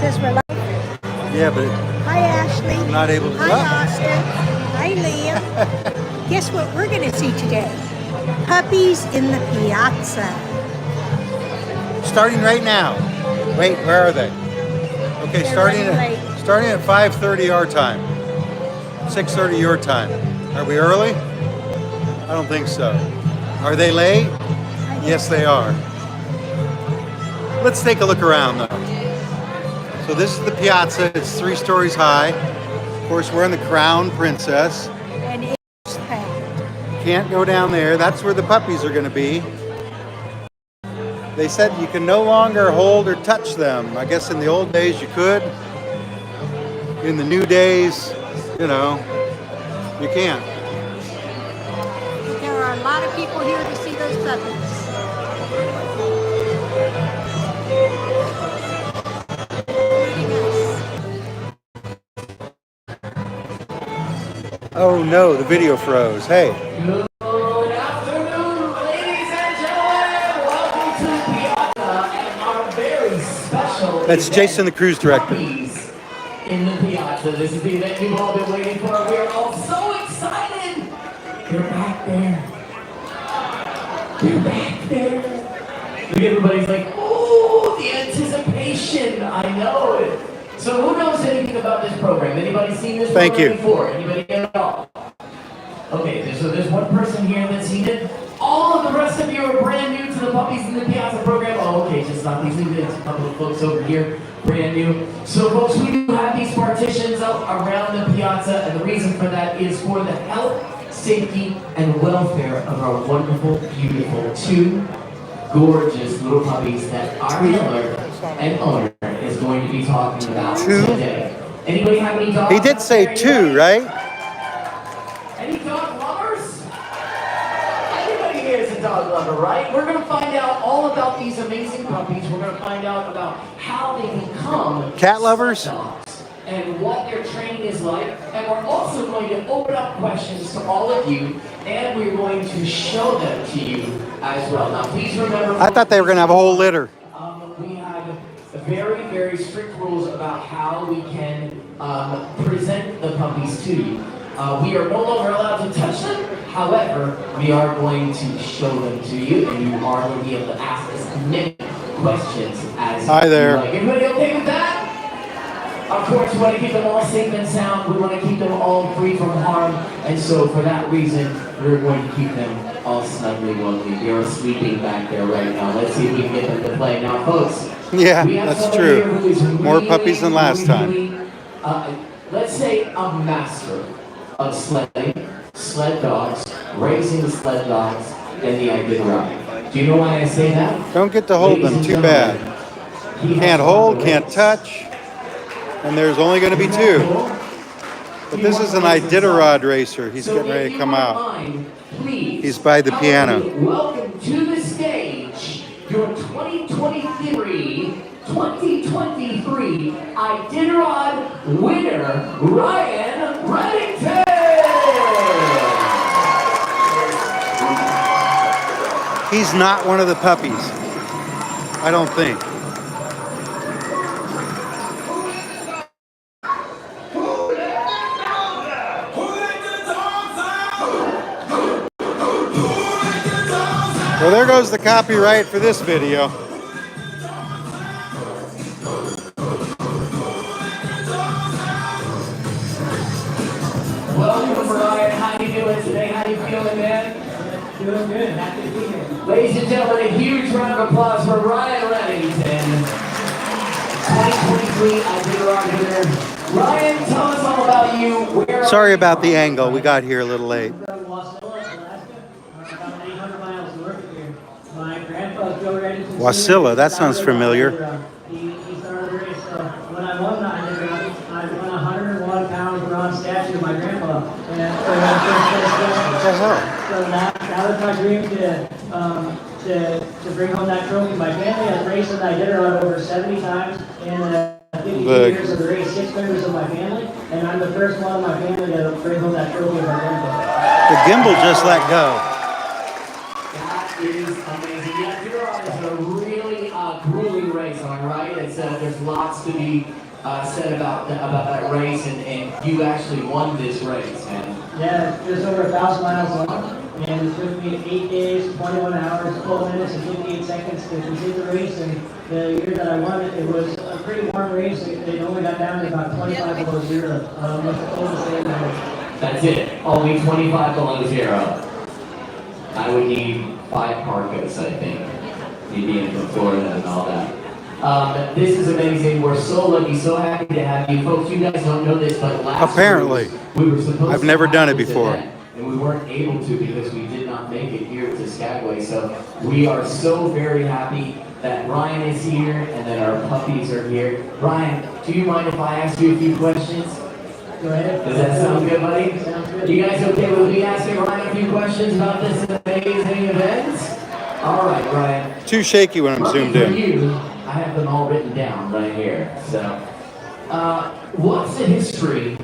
says we're live. Yeah, but Hi, Ashley. I'm not able to. Hi, Austin. Hi, Liam. Guess what we're going to see today? Puppies in the Piazza. Starting right now. Wait, where are they? Okay, They're starting running at 5:30 our time. 6:30 your time. Are we early? I don't think so. Are they late? Yes, they are. Let's take a look around though. So this is the Piazza. It's 3 stories high. Of course, we're in the Crown Princess. And it's packed. Can't go down there. That's where the puppies are going to be. They said you can no longer hold or touch them. I guess in the old days you could. In the new days, you know, you can't. There are a lot of people here to see those puppies. Oh no, the video froze. Hey. Good afternoon, ladies and gentlemen. Welcome to Piazza and our very special That's Jason, the cruise director. Puppies in the Piazza. This is the event you've all been waiting for. We are all so excited. You're back there. You're back there. Look, everybody's like, oh, the anticipation. I know it. So who knows anything about this program? Anybody seen this program before? Anybody at all? Okay, so there's one person here that's seen it. All of the rest of you are brand new to the Puppies in the Piazza program. Oh, okay, just not these new. There's a couple of folks over here, brand new. So folks, we do have these partitions up around the Piazza, and the reason for that is for the health, safety, and welfare of our wonderful, beautiful, 2 gorgeous little puppies that our handler and owner is going to be talking about today. Anybody have any dogs? He did say 2, right? Any dog lovers? Everybody here is a dog lover, right? We're going to find out all about these amazing puppies. We're going to find out about how they become cat lovers dogs and what their training is like. And we're also going to open up questions to all of you, and we're going to show them to you as well. Now, please remember. I thought they were going to have a whole litter. We have very, very strict rules about how we can present the puppies to you. We are no longer allowed to touch them. However, we are going to show them to you, and you are going to be able to ask as many questions as Hi there. you like. Everybody okay with that? Of course, we want to keep them all safe and sound. We want to keep them all free from harm. And so for that reason, we're going to keep them all snugly wobbly. They're sleeping back there right now. Let's see if we can get them to play. Now, folks. Yeah, that's true. More puppies than last time. Let's say a master of sledding, sled dogs, raising sled dogs, and the Iditarod. Do you know why I say that? Don't get to hold them, too bad. Can't hold, can't touch, and there's only going to be 2. But this is an Iditarod racer. He's getting ready to come out. He's by the piano. Welcome to the stage, your 2023 Iditarod winner, Ryan Reddington! He's not one of the puppies. I don't think. Well, there goes the copyright for this video. Welcome, Ryan. How you doing today? How you feeling, man? Doing good. Happy to be here. Ladies and gentlemen, a huge round of applause for Ryan Reddington, 2023 Iditarod winner. Ryan, tell us all about you. Sorry about the angle. We got here a little late. Wasilla, that sounds familiar. He started the race. When I won that, I won a 101-pound bronze statue of my grandpa. What the hell? So that was my dream to bring home that trophy. My family has raced and I did it over 70 times in 52 years of the race. 6 members of my family, and I'm the first one of my family to bring home that trophy of my grandpa. The gimbal just let go. That is amazing. Yeah, Iditarod is a really grueling race, all right? It's There's lots to be said about that race, and you actually won this race, man. Yeah, it's just over 1,000 miles long, and it took me 8 days, 21 hours, 12 minutes, and 58 seconds to complete the race. And the year that I won it, it was a pretty warm race. It only got down to about 25 below zero. That's it. Only 25 below zero. I would need 5 parkas, I think. Me being from Florida and all that. This is amazing. We're so lucky, so happy to have you. Folks, you guys don't know this, but last Apparently. week, we were supposed I've to never have done it this before. event, and we weren't able to because we did not make it here to Skagway. So we are so very happy that Ryan is here and that our puppies are here. Ryan, do you mind if I ask you a few questions? Go ahead. Does that sound good, buddy? Sounds good. You guys okay with me asking Ryan a few questions about this amazing event? All right, Ryan. Too shaky when I'm Lucky zoomed for in. you, I have them all written down right here. So, what's the history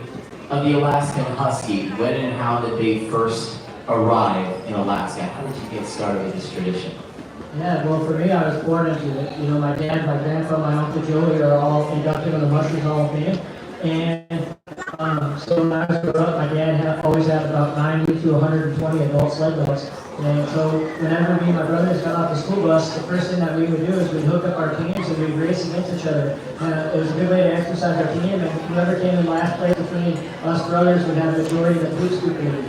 of the Alaskan Husky? When and how did they first arrive in Alaska? How did you get started with this tradition? Yeah, well, for me, I was born into it. You know, my dad, my grandpa, my uncle Joey are all inducted in the Mushers Hall of Fame. And so when I was growing up, my dad always had about 90 to 120 adult sled dogs. And so whenever me and my brothers got off the school bus, the first thing that we would do is we'd hook up our teams and we'd race against each other. It was a good way to exercise our team, and whoever came in last place between us brothers would have the majority of the poop scoop rating.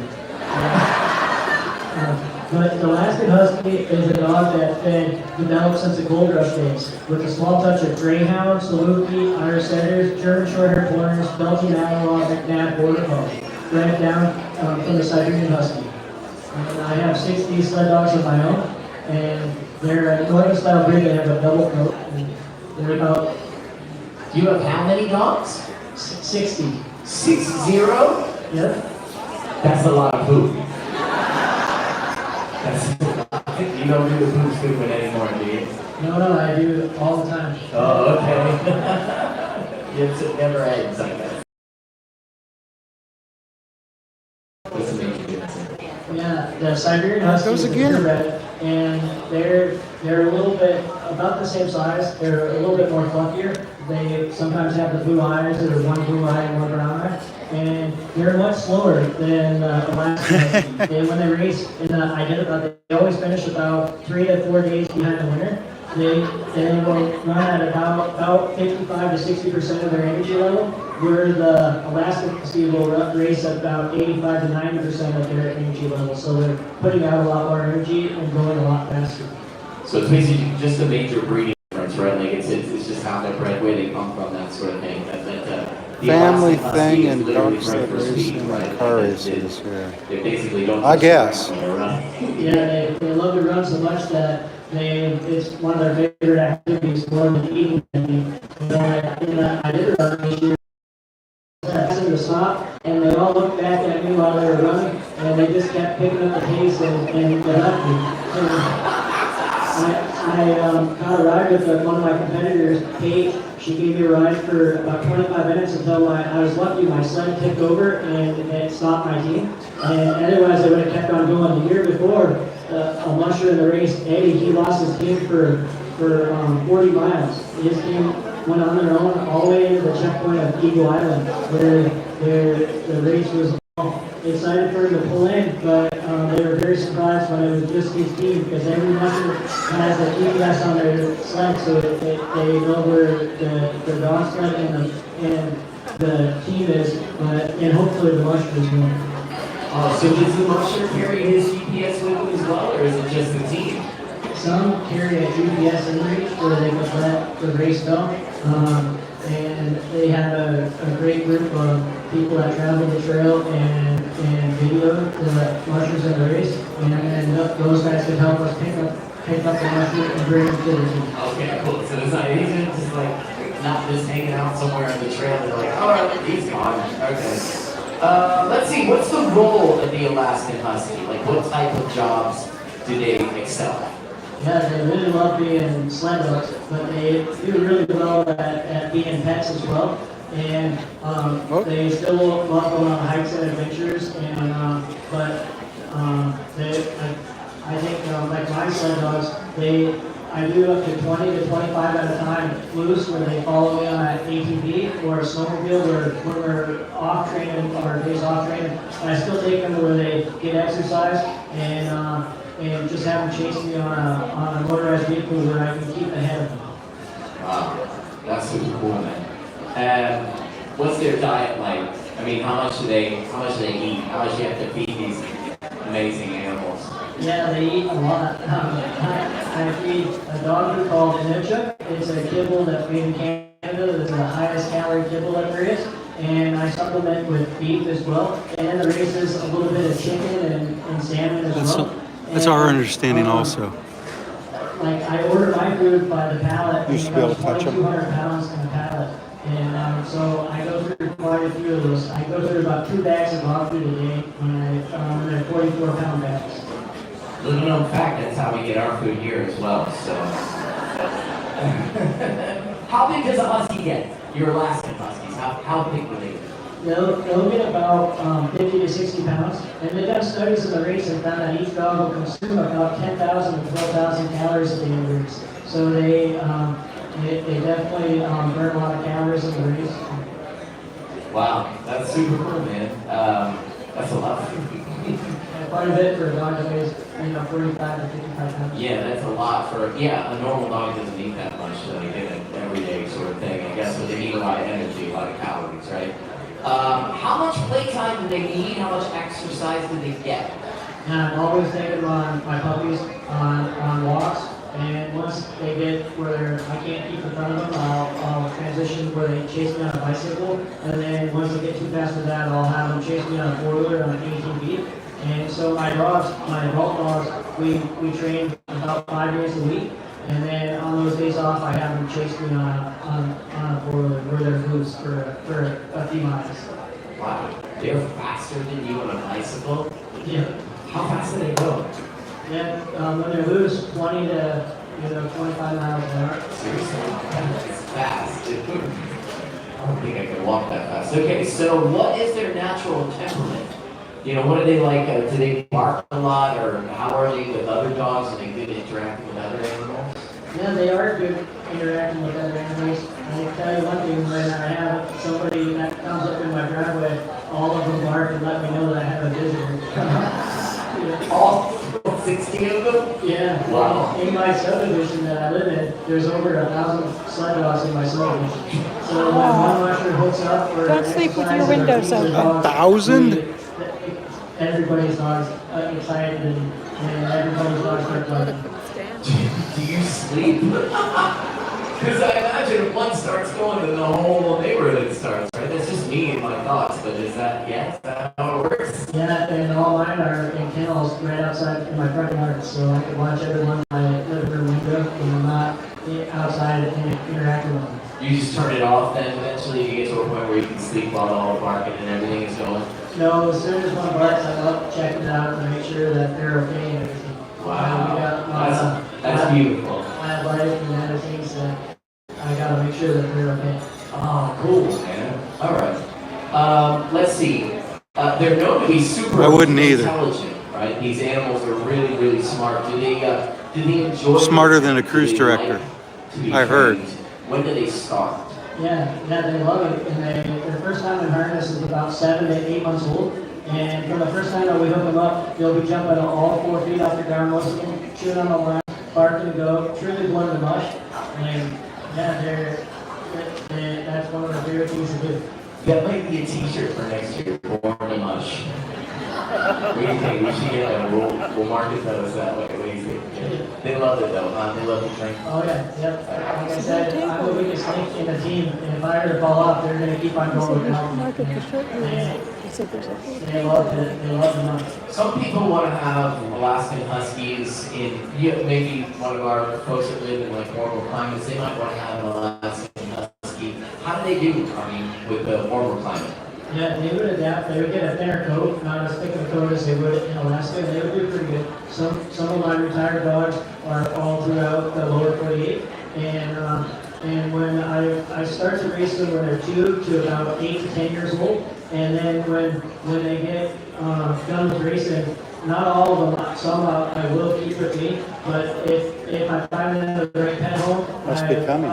But the Alaskan Husky is a dog that developed since the gold rush days, with a small touch of Greyhound, Saluki, Irish Setters, German Shorthair Corners, Belgian Malinois, McNabb, Border Collie, right down from the Siberian Husky. And I have 60 sled dogs of my own, and they're a Northern style breed. They have a double coat, and they're about. Do you have how many dogs? 60. 60? Yep. That's a lot of poop. You don't do the poop scooping anymore, do you? No, I do it all the time. Oh, okay. It never ends, I guess. What's the name of it? Yeah, the Siberian Husky Goes is a again. purebred, and they're a little bit about the same size. They're a little bit more fluffier. They sometimes have the blue eyes, or one blue eye and one brown eye, and they're much slower than Alaskan Husky. When they race in the Iditarod, they always finish about 3 to 4 days behind the winner. They will run at about 55 to 60% of their energy level, where the Alaskan Husky will race at about 85 to 90% of their energy level. So they're putting out a lot more energy and going a lot faster. So it's basically just a major breeding difference, right? Like it's just how they're bred, where they come from, that sort of thing. The Family Alaskan Husky thing is and literally dog bred sled for speed, racing right? and car Like, races here. They basically don't. I guess. When they're running. Yeah, they love to run so much that it's one of their favorite activities more than eating. I did run this year. I asked them to stop, and they all looked back at me while they were running, and they just kept picking up the pace and they left me. I caught a ride with one of my competitors, Kate. She gave me a ride for about 25 minutes until I was lucky. My sled tipped over and it stopped my team. And otherwise, I would have kept on going. The year before, a musher in the race, Eddie, he lost his team for 40 miles. His team went on their own all the way into the checkpoint of Eagle Island, where the race was excited for him to pull in, but they were very surprised when it was just his team, because every musher has a GPS on their sled, so they know where the dog sled and the team is, and hopefully the musher is going. So does the musher carry his GPS with him as well, or is it just the team? Some carry a GPS inReach where they can let the race go. And they have a great group of people that travel the trail and video the mushers in the race. And those guys can help us pick up the musher and bring them to the team. Okay, cool. So it's not easy, just like not just hanging out somewhere on the trail and like, all right, he's gone. Okay. Let's see, what's the role of the Alaskan Husky? Like, what type of jobs do they excel at? Yeah, they really love being sled dogs, but they do really well at being pets as well. And they still love going on hikes and adventures. And I think like my sled dogs, I I do up to 20 to 25 at a time loose where they follow me on an ATV or a snowmobile where when we're off training or days off training. And I still take them where they get exercise and just have them chase me on a motorized vehicle where I can keep ahead of them. Wow, that's super cool, man. And what's their diet like? I mean, how much do they eat? How much do you have to feed these amazing animals? Yeah, they eat a lot. I feed a dog food called Iditarod. It's a kibble that's made in Canada. It's the highest calorie kibble that there is. And I supplement with beef as well. And in the races, a little bit of chicken and salmon as well. That's our understanding also. Like I order my food by the pallet. You should be able to touch them. 2,200 pounds in a pallet. And so I go through quite a few of those. I go through about 2 bags of dog food a day when they're 44-pound bags. Little known fact, that's how we get our food here as well, so. How big does a husky get? Your Alaskan huskies, how big will they get? They'll get about 50 to 60 pounds. And they've done studies in the race and found that each dog will consume about 10,000 to 12,000 calories a day in the race. So they definitely burn a lot of calories in the race. Wow, that's super cool, man. That's a lot of food. Quite a bit for a dog that weighs 45 to 55 pounds. Yeah, that's a lot for, a normal dog doesn't eat that much, so they get an everyday sort of thing, I guess, but they need a lot of energy, a lot of calories, right? How much playtime do they need? How much exercise do they get? And I'm always taking my puppies on walks, and once they get where I can't keep in front of them, I'll transition where they chase me on a bicycle, and then once they get too fast for that, I'll have them chase me on a four-wheeler on an ATV. And so my adult dogs, we train about 5 days a week, and then on those days off, I have them chase me on a four-wheeler where they're loose for a few miles. Wow, they're faster than you on a bicycle? Yeah. How fast do they go? Yeah, when they're loose, 20 to 25 miles an hour. Seriously? It's fast, dude. I don't think I can walk that fast. Okay, so what is their natural temperament? What are they like? Do they bark a lot, or how are they with other dogs? Are they good at interacting with other animals? Yeah, they are good interacting with other animals. I can tell you one thing, when I have somebody that comes up in my driveway, all of them bark and let me know that I have a visitor. Yeah. All 60 of them? Yeah. Wow. In my subdivision that I live in, there's over 1,000 sled dogs in my subdivision. So when one musher hooks up for Don't sleep with your windows open. 1,000? Everybody's dogs excited and everybody's dogs start barking. Do you sleep? Because I imagine if one starts going, then the whole neighborhood starts, right? That's just me and my thoughts, but is that how it works? Yeah, and all mine are in kennels right outside in my front yard, so I can watch everyone in my living room window when I'm not outside and interacting with them. You just turn it off, then eventually you get to a point where you can sleep while all the barking and everything is going? No, as soon as one barks, I go up, check it out, and make sure that they're okay and everything. Wow, that's beautiful. I have life and other things that I gotta make sure that they're okay. Oh, cool, man. All right. Let's see. They're known to be super I wouldn't either. intelligent, right? These animals are really, really smart. Do they enjoy Smarter than a cruise do they like director, to be I heard. trained? When do they start? Yeah, they love it. And their first time in harness is about 7 to 8 months old. And from the first time that we hook them up, they'll be jumping all 4 feet off the ground, most of them chewing on the line, barking to go, truly blowing the mush. And yeah, that's one of the favorite things to do. That might be a t-shirt for next year, Born to Mush. What do you think? We should get that. We'll market those that way. What do you think? They love it though, huh? They love to drink. Oh yeah, yep. Like I said, I'm the weakest link in the team, and if I were to fall off, they're going to keep on going without me. They love the money. Some people want to have Alaskan Huskies in, maybe one of our folks that live in like warmer climates, they might want to have an Alaskan Husky. How do they do, with the warmer climate? Yeah, they would adapt. They would get a thinner coat, not as thick a coat as they would in Alaska. They would do pretty good. Some of my retired dogs are all throughout the lower 48, and when I start to race them when they're 2 to about 8 to 10 years old, and then when they get done with racing, not all of them. Some I will keep with me, but if if I find them with the right pet home, Must be coming.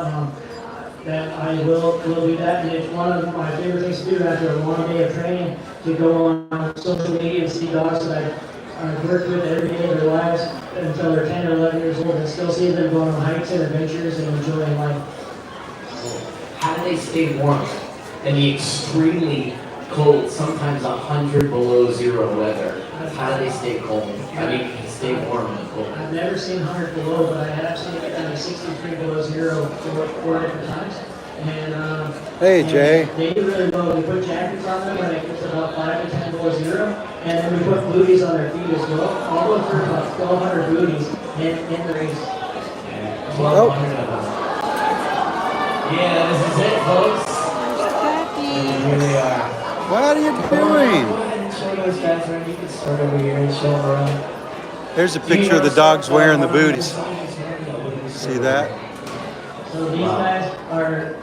that I will do that. And it's one of my favorite things to do after a long day of training, to go on social media and see dogs that I've worked with every day of their lives until they're 10 or 11 years old, and still see them going on hikes and adventures and enjoying life. How do they stay warm in the extremely cold, sometimes 100 below zero weather? How do they stay cold? I mean, stay warm in the cold. I've never seen 100 below, but I have seen it down to 63 below zero four different times. And Hey, and Jay. they do really well. We put jackets on them when it gets about 5 to 10 below zero, and then we put booties on their feet as well. All the way through about 1,200 booties in the race. Yeah, 1,200 of them. Yeah, this is it, folks. And here they are. What are you Go doing? ahead and show those guys around. You can start over here and show them around. There's a picture of the dogs wearing the booties. See that? So these guys are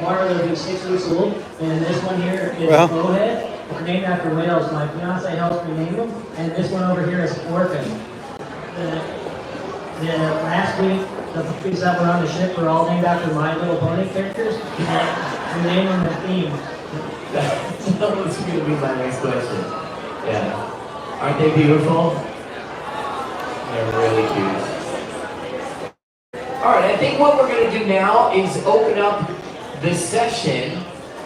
Marla, who's 6 weeks old, and this one here is Well. Bowhead. They're named after whales. My fiance helped me name them, and this one over here is Orphan. Last week, the puppies that were on the ship were all named after My Little Pony characters, and we named them the theme. That was going to be my next question. Yeah. Aren't they beautiful? They're really cute. All right, I think what we're going to do now is open up the session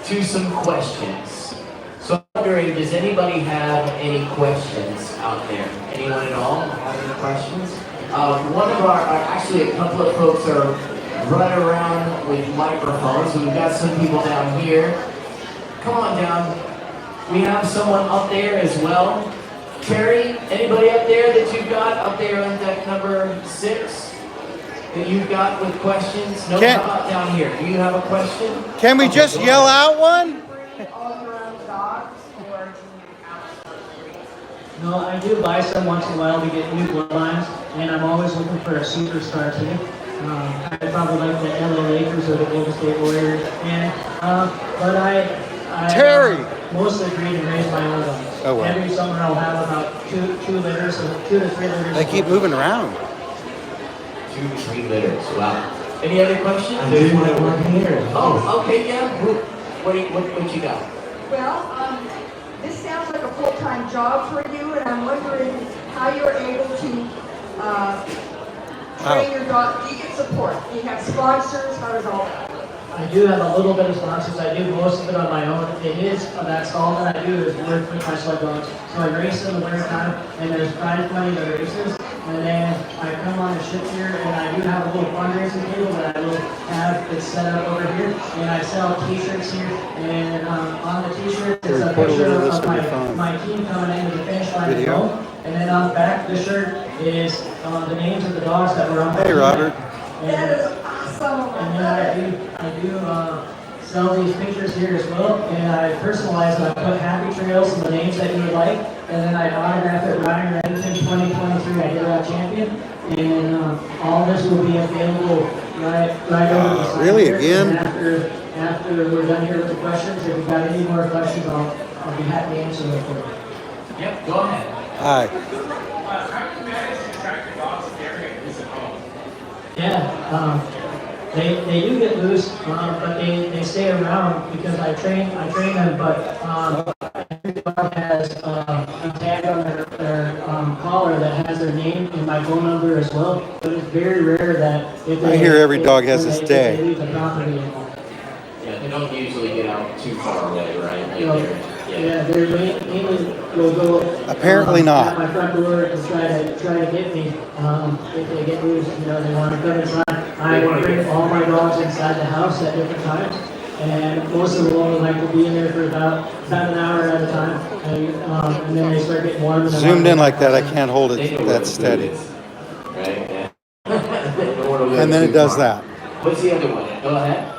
to some questions. So I'm wondering, does anybody have any questions out there? Anyone at all have any questions? One of actually a couple of folks are running around with microphones. So we've got some people down here. Come on down. We have someone up there as well. Terry, anybody up there that you've got up there on deck number 6 that you've got with questions? No, how about down here? Do you have a question? Can we just yell out one? No, I do buy some once in a while to get new bloodlines, and I'm always looking for a superstar team. I probably like the LA Lakers or the Golden State Warriors, and but I Terry! Mostly breed and raise my own dogs. Oh, wow. Every summer I'll have about two litters, so 2 to 3 litters. They keep moving around. 2 to 3 litters. Wow. Any other questions? There's one here. Oh, okay, yeah. What you got? Well, this sounds like a full-time job for you, and I'm wondering how you're able to train your dog. Do you get support? Do you have sponsors? How does all that? I do have a little bit of sponsors. I do most of it on my own. It is, that's all that I do is work with my sled dogs. So I race in the winter time, and there's prize money in the races. And then I come on the ship here, and I do have a little fundraising table that I will have it set up over here. And I sell t-shirts here, and on the t-shirt is a Record a picture little of this of on your phone. my team coming into the finish line. Video. And then on the back of the shirt is the names of the dogs that were on my Hey, team. Robert. That is awesome. And then I do sell these pictures here as well, and I personalize them. I put happy trails and the names that you would like, and then I autograph it Ryan Reddington 2023 Iditarod champion, and all this will be available right over the side Really, here. again? And after we're done here with the questions, if you've got any more questions, I'll be happy to answer them for you. Yep, go ahead. Hi. How do you manage to track your dogs if they're at home? Yeah, they do get loose, but they stay around because I train them. But every dog has a tag on their collar that has their name and my phone number as well. But it's very rare that if they, I hear every dog has when this they tag. leave the property anymore. Yeah, they don't usually get out too far away, right? Like You know, they're- they're mainly will go Apparently not. at my front door to try to get me if they get loose. You know, they want to come inside. I bring all my dogs inside the house at different times, and most of them only like to be in there for about an hour at a time, and then they start getting warm. And then Zoomed in like that, I can't hold They know it where that the steady. food is, right? Yeah. They know where to live And then too it does far. that. What's the other one? Go ahead.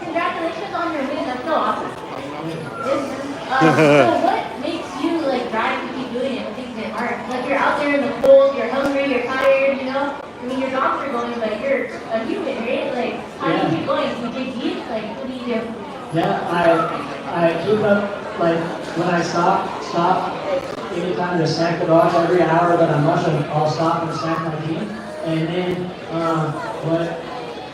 Congratulations on your win. That's so awesome. So what makes you like drive to keep doing it when things get hard? Like you're out there in the cold, you're hungry, you're tired, you know? I mean, your dogs are going, but you're a human, right? Like, how do you keep going? Do you dig deep? Like, what do you do? Yeah, I keep up, like, when I stop anytime to snack the dogs, every hour that I'm mushing, I'll stop and snack my team. And then what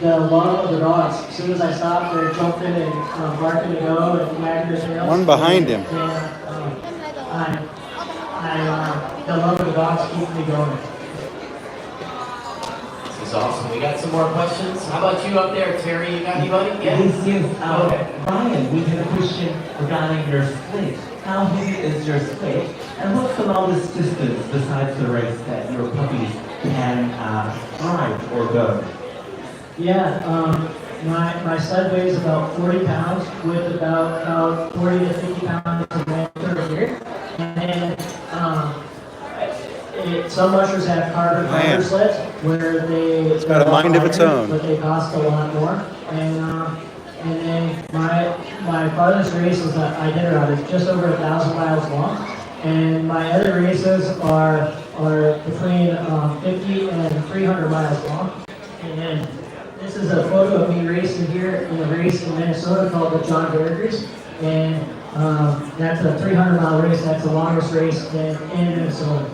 the love of the dogs. As soon as I stop, they're jumping and barking to go and wagging their tails. One behind him. The love of the dogs keeps me going. This is awesome. We got some more questions. How about you up there, Terry? You got anybody? Yeah. Yes. Ryan, we had a question regarding your split. How heavy is your split? And what's the longest distance besides the race that your puppies can ride or go? Yeah, my sled weighs about 40 pounds with about 40 to 50 pounds of weight per year. And some mushers have carbon fiber sleds where it's got a mind of its own, but they cost a lot more. And then my farthest race is Iditarod. It's just over 1,000 miles long. And my other races are between 50 and 300 miles long. And this is a photo of me racing here in a race in Minnesota called the John Deere Race. And that's a 300-mile race. That's the longest race in Minnesota.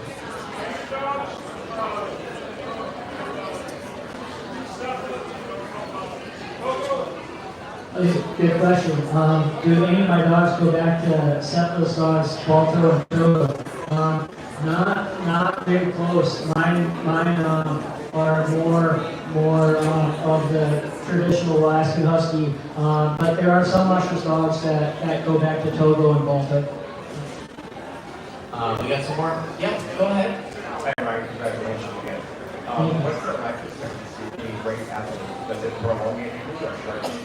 Good question. Do any of my dogs go back to Sephalus dogs, Balto and Proto? Not very close. Mine are more of the traditional Alaskan Husky, but there are some mushroom dogs that go back to Togo and Balto. We got some more? Yeah, go ahead. Hey, Mike, congratulations again. What's the life expectancy being race athlete? Does it prolong it or shorten it?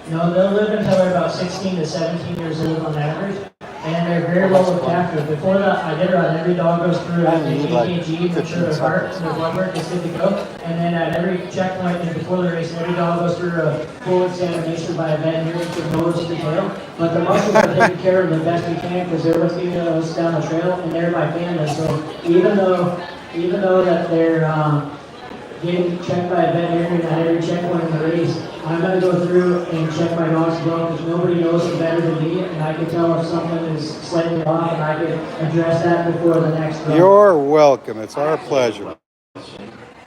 No, they'll live until they're about 16 to 17 years old on average, and they're very well looked after. Before that, Iditarod, every dog goes through at the EKG, make sure their heart and their blood work is good to go, and then at every checkpoint and before the race, every dog goes through a full examination by a veterinarian to notice detail. But the muscles are taken care of the best we can because they're looking at us down the trail, and they're my family. So even though that they're getting checked by a veterinarian at every checkpoint in the race, I'm going to go through and check my dogs as well because nobody knows them better than me, and I can tell if something is slightly off, and I can address that before the next run. You're welcome. It's our pleasure.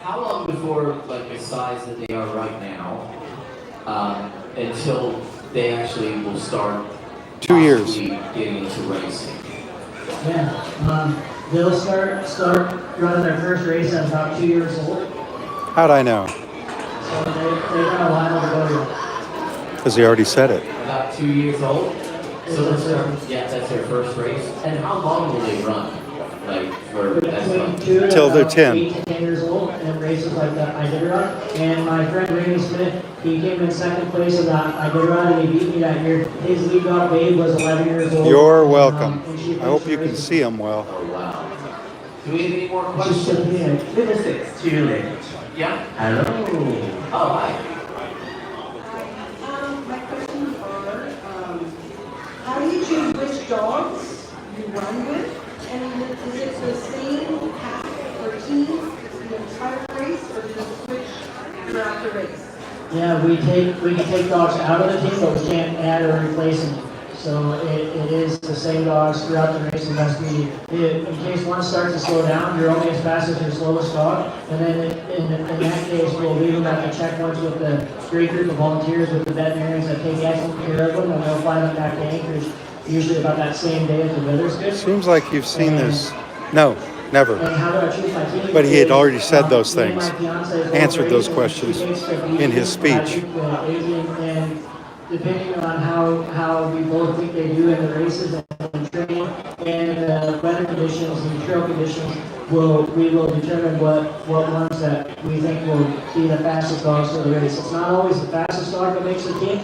How long before, like, the size that they are right now, until they actually will start 2 years. possibly getting into racing? Yeah, they'll start running their first race at about 2 years old. How'd I know? So they got a while to go yet. Because he already said it. About 2 years old? So that's their first race. And how long will they run? Like, for Between 2 and Till they're about 10. 8 to 10 years old, and races like that Iditarod. And my friend Randy Smith, he came in second place in that Iditarod, and he beat me that year. His lead dog Babe was 11 years old. You're welcome. And she I hope you finished can the see him well. Oh, wow. Do we have any more Just questions? Little six, to your left. Yeah? Hello. Oh, hi. My questions are, how do you choose which dogs you run with? And is it the same pack or team the entire race, or do you switch throughout the race? Yeah, we can take dogs out of the team, but we can't add or replace them. So it is the same dogs throughout the race unless in case one starts to slow down, you're only as fast as your slowest dog. And then in that case, we'll leave them at the checkpoints with the great group of volunteers with the veterinarians that take excellent care of them, and they'll fly them back to Anchorage usually about that same day if the weather's good. Seems like you've seen this. No, never. And how do I choose my team? But he had already said those Me and my things, fiance is answered those race, and questions she takes the in his lead, speech. And depending on how we both think they do in the races and training and weather conditions and trail conditions, we will determine what ones that we think will be the fastest dogs for the race. It's not always the fastest dog that makes the team.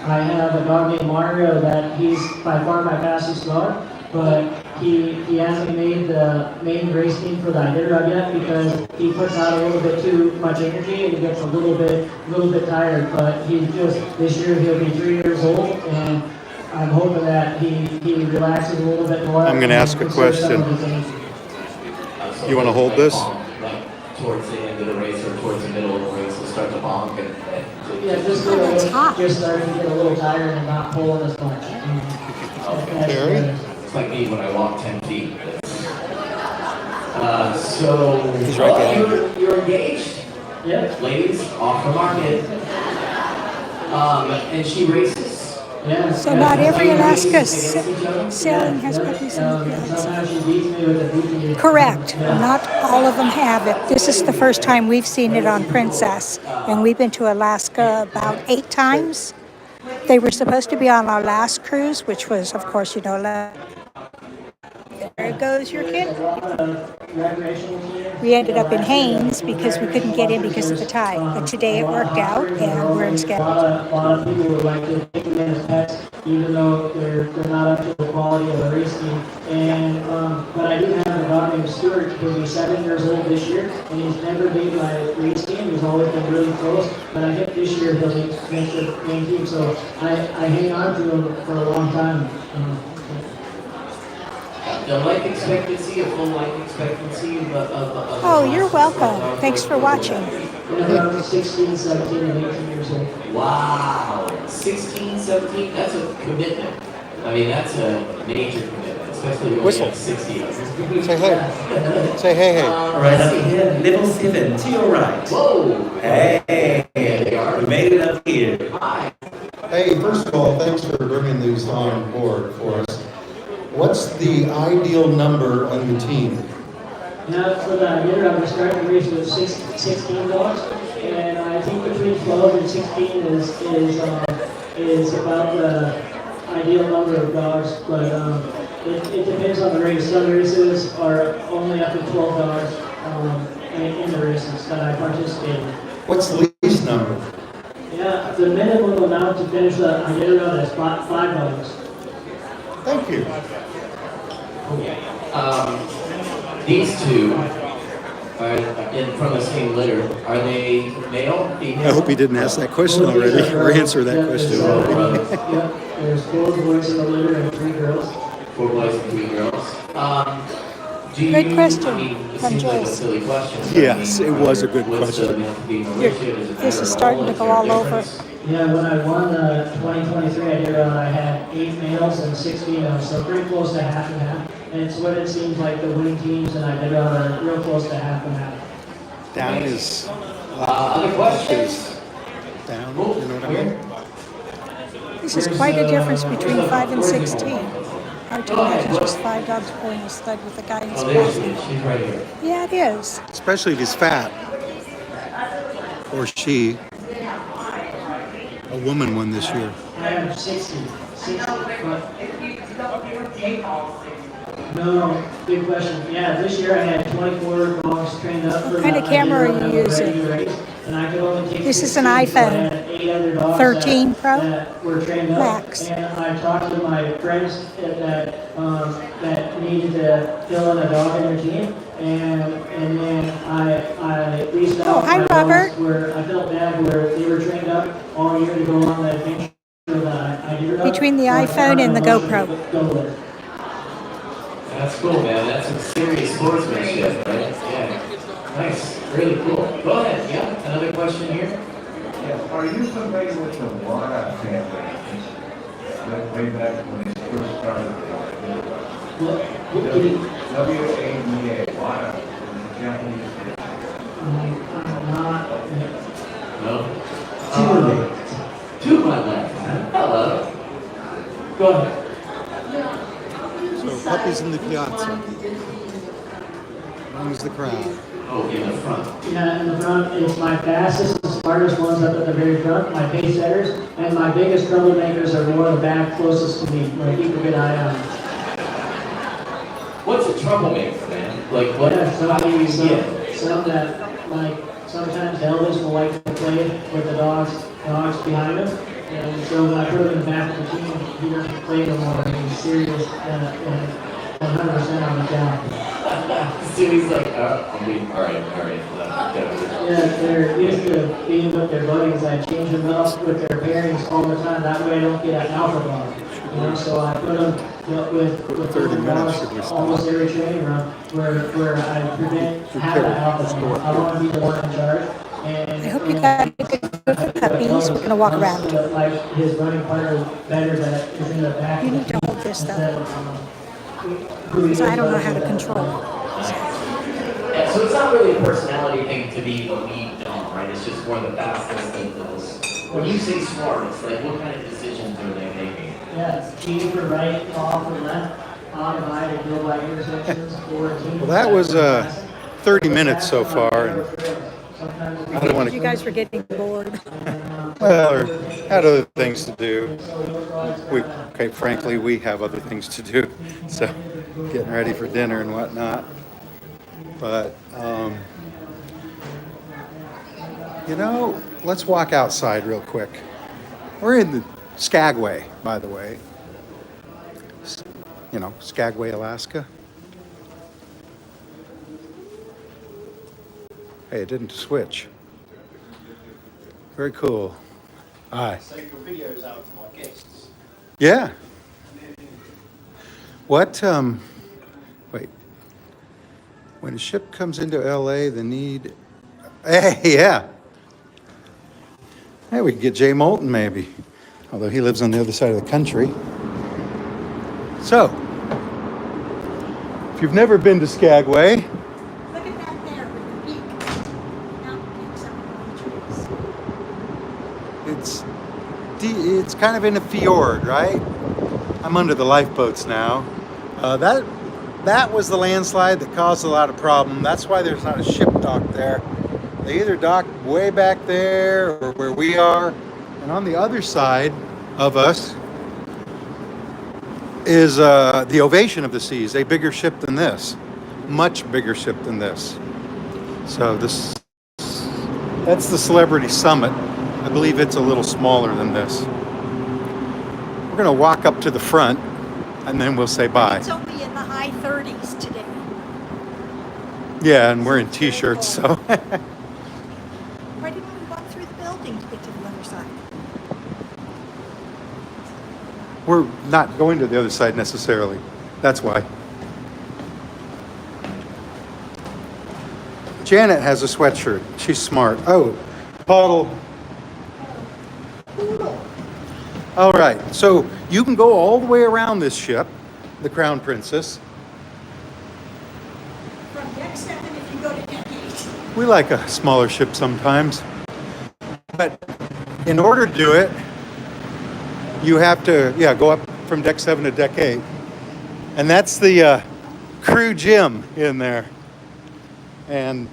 I have a dog named Mario that he's by far my fastest dog, but he hasn't made the main race team for the Iditarod yet because he puts out a little bit too much energy and he gets a little bit tired. But this year he'll be 3 years old, and I'm hoping that he relaxes a little bit more. I'm gonna ask a question. You wanna hold this? Like, towards the end of the race or towards the middle of the race, we'll start to honk and Yeah, just starting to get a little tired and not pulling as much. Gary? It's like me when I walk 10 feet. So, He's right behind you. you're engaged? Yeah. Ladies, off the market. And she races. Yeah. So not every Alaska Against each other? sailing has puppies in the Piazza. Sometimes she beats me with a beating. Correct. Not all of them have it. This is the first time we've seen it on Princess, and we've been to Alaska about 8 times. They were supposed to be on our last cruise, which was, of course, there goes your kid. We ended up in Haines because we couldn't get in because of the tide. But today it worked out, and we're in A Skagway. lot of people would like to take them in as pets, even though they're not up to the quality of a race team. And but I do have a dog named Stuart who'll be 7 years old this year, and he's never made my race team. He's always been really close, but I think this year he'll make the main team. So I hang on to him for a long time. The life expectancy, a full life expectancy of Oh, you're welcome. Thanks for watching. Around 16, 17, and 18 years old. Wow. 16, 17, that's a commitment. I mean, that's a major commitment, especially when Whistle. you're 60. Say hey. Say hey, hey. All right, up ahead, level 7 to your right. Whoa. Hey, There they are. we made it up here. Hi. Hey, first of all, thanks for bringing these on board for us. What's the ideal number on the team? Now, for the Iditarod, we're starting the race with 16 dogs, and I think between 12 and 16 is about the ideal number of dogs, but it depends on the race. Some races are only up to 12 dogs in the races that I participate in. What's the least number? Yeah, the minimum amount to finish the Iditarod is 5 dogs. Thank you. These two are from the same litter. Are they male, female? I hope he didn't ask that question already, or answer that question already. Yep, there's 4 boys in the litter and 3 girls. 4 boys and 3 girls. Do Good you, question I mean, it from seems like a Joyce. silly question. but Yes, I mean, it was a good what's the question. male-to-female ratio? Does it This matter is at starting all? to Is go there a all over. difference? Yeah, when I won the 2023 Iditarod, I had 8 males and 6 females, so pretty close to half and half. And it's what it seems like the winning teams and Iditarod are real close to half and half. Down is Other questions? down, you know what I mean? This is quite a difference between 5 and 16. Our team has just 5 dogs pulling a sled with a guidance Oh, there she pass. is. She's right here. Yeah, it is. Especially if he's fat. Or she. A woman won this year. I have 60. No, good question. Yeah, this year I had 24 dogs trained up. What kind of camera are you using? And I could only take This is an 16, so I iPhone. had 8 other dogs 13 Pro? that were trained up. Max. And I talked to my friends that needed to fill in a dog in their team. And then I reached out. Oh, hi, my Robert. dogs where I felt bad where they were trained up all year to go on that adventure. Between the iPhone and the GoPro. That's cool, man. That's some serious sportsmanship, right? Yeah. Nice. Really cool. Go ahead. Yeah. Another question here? Yes, are you familiar with the Wada family? That way back when they first started. WADA, Wada, was a Japanese. No? To my left. Hello. Go ahead. So puppies in the Piazza. Long as the crowd. Oh, in the front. Yeah, in the front, it's my fastest and smartest ones up at the very front, my pace setters, and my biggest troublemakers are more in the back closest to me, where I keep a good eye on. What's a troublemaker, man? Like, what? Yeah, How do you get? some that, like, sometimes elders will like to play with the dogs behind him. And so when I put him in the back of the team, he doesn't play no more. He's serious and 100% on the job. So he's like, I'm being, all right. Yeah, they're used to being with their buddies. I change them up with their pairings all the time. That way I don't get an alpha dog. You know, so I put them with 30 different minutes, dogs should we stop? almost every training run where I prevent having an alpha dog. I want to be the one in charge. And I hope you got a good look at puppies. We're going to walk around. Like his running partner better that is in the back. You need to hold this, though, instead of, because I don't know how to control it. Yeah, so it's not really a personality thing to be the lead dog, right? It's just one of the fastest of those. When you say smart, it's like what kind of decisions are they making? Yeah, it's T for right, off for left, on by to go by intersections, or T. Well, that was 30 minutes so far, and I don't want You to. guys were getting bored. Well, or had other things to do. Okay, frankly, we have other things to do. So, getting ready for dinner and whatnot. But, let's walk outside real quick. We're in the Skagway, by the way. Skagway, Alaska. Hey, it didn't switch. Very cool. Hi. Send your videos out to my guests. Yeah. What, wait. When a ship comes into LA, the need, hey, yeah. Hey, we could get Jay Moulton maybe, although he lives on the other side of the country. So, if you've never been to Skagway, Look at that there with the peak. Mountain peaks up in the trees. it's kind of in a fjord, right? I'm under the lifeboats now. That was the landslide that caused a lot of problem. That's why there's not a ship docked there. They either docked way back there or where we are. And on the other side of us is the Ovation of the Seas, a bigger ship than this, much bigger ship than this. So that's the Celebrity Summit. I believe it's a little smaller than this. We're gonna walk up to the front and then we'll say bye. It's only in the high 30s today. Yeah, and we're in t-shirts, so. Why didn't we walk through the building to get to the other side? We're not going to the other side necessarily. That's why. Janet has a sweatshirt. She's smart. Oh, Puddle. All right, so you can go all the way around this ship, the Crown Princess. From deck 7 if you go to deck 8. We like a smaller ship sometimes. But in order to do it, you have to, go up from deck 7 to deck 8. And that's the crew gym in there. And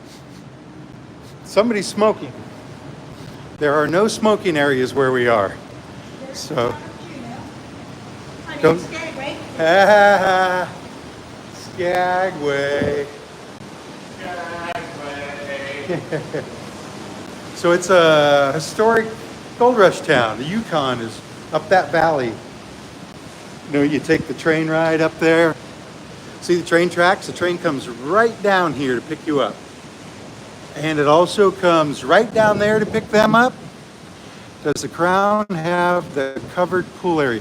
somebody's smoking. There are no smoking areas where we are. So, don't. Skagway. Skagway. So it's a historic gold rush town. The Yukon is up that valley. You take the train ride up there. See the train tracks? The train comes right down here to pick you up. And it also comes right down there to pick them up. Does the Crown have the covered pool area?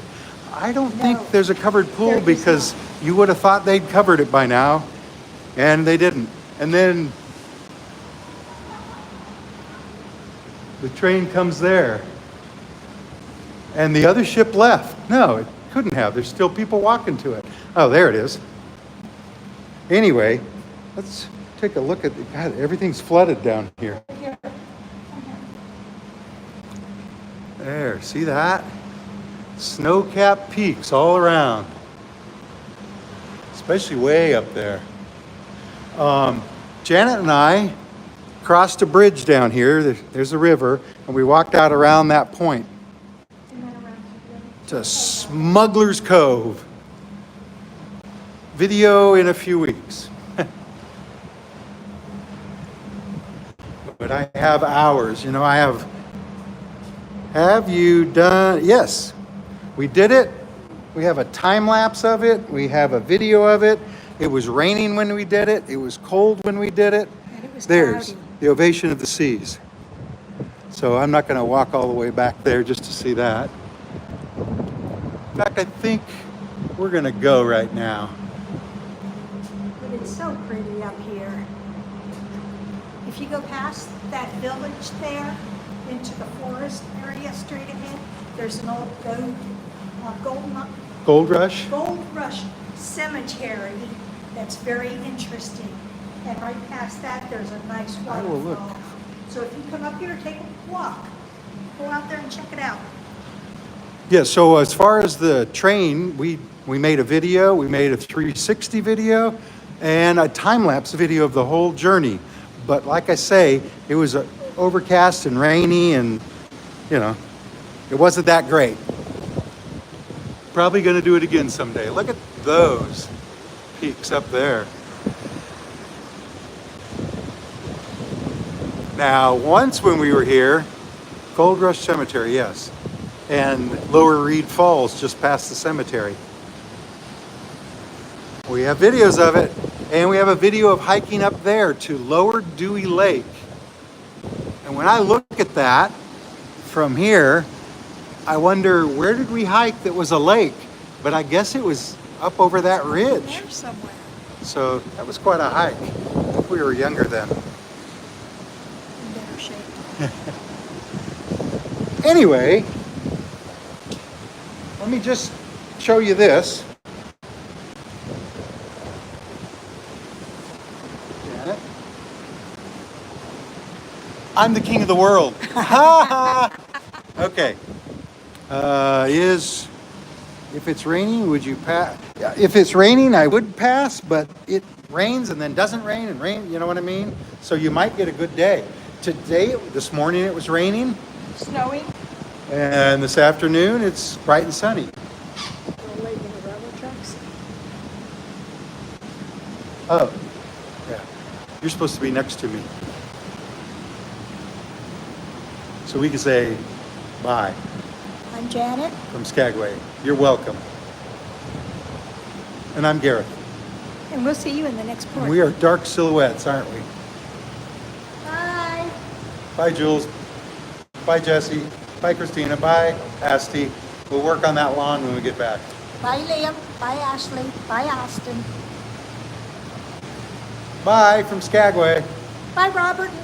I don't think there's a covered pool because you would have thought they'd covered it by now, and they didn't. And then the train comes there, and the other ship left. No, it couldn't have. There's still people walking to it. Oh, there it is. Anyway, let's take a look at God, everything's flooded down here. There, see that? Snow-capped peaks all around. Especially way up there. Janet and I crossed a bridge down here. There's a river, and we walked out around that point to Smuggler's Cove. Video in a few weeks. But I have hours, Have you done? Yes, we did it. We have a time lapse of it. We have a video of it. It was raining when we did it. It was cold when we did it. And it was There's cloudy. the Ovation of the Seas. So I'm not going to walk all the way back there just to see that. In fact, I think we're going to go right now. But it's so pretty up here. If you go past that village there into the forest area straight ahead, there's an old Gold Rush? gold rush cemetery that's very interesting. And right past that, there's a nice I will look. waterfall. So if you come up here, take a walk. Go out there and check it out. Yeah, so as far as the train, we made a video, we made a 360 video, and a time-lapse video of the whole journey. But like I say, it was overcast and rainy and, you know, it wasn't that great. Probably gonna do it again someday. Look at those peaks up there. Now, once when we were here, Gold Rush Cemetery, yes, and Lower Reed Falls just past the cemetery. We have videos of it, and we have a video of hiking up there to Lower Dewey Lake. And when I look at that from here, I wonder, where did we hike that was a lake? But I guess it was up over that ridge. There somewhere. So that was quite a hike. I think we were younger then. In better shape. Anyway, let me just show you this. Janet. I'm the king of the world. Ha ha! Okay. If it's raining, would you pass? If it's raining, I would pass, but it rains and then doesn't rain and rain, you know what I mean? So you might get a good day. This morning it was raining. Snowing. And this afternoon, it's bright and sunny. Little late in the railroad tracks. Oh, yeah. You're supposed to be next to me. So we can say bye I'm Janet. from Skagway. You're welcome. And I'm Gareth. And we'll see you in the next port. We are dark silhouettes, aren't we? Bye. Bye, Jules. Bye, Jesse. Bye, Christina. Bye, Asti. We'll work on that lawn when we get back. Bye, Liam. Bye, Ashley. Bye, Austin. Bye from Skagway. Bye, Robert and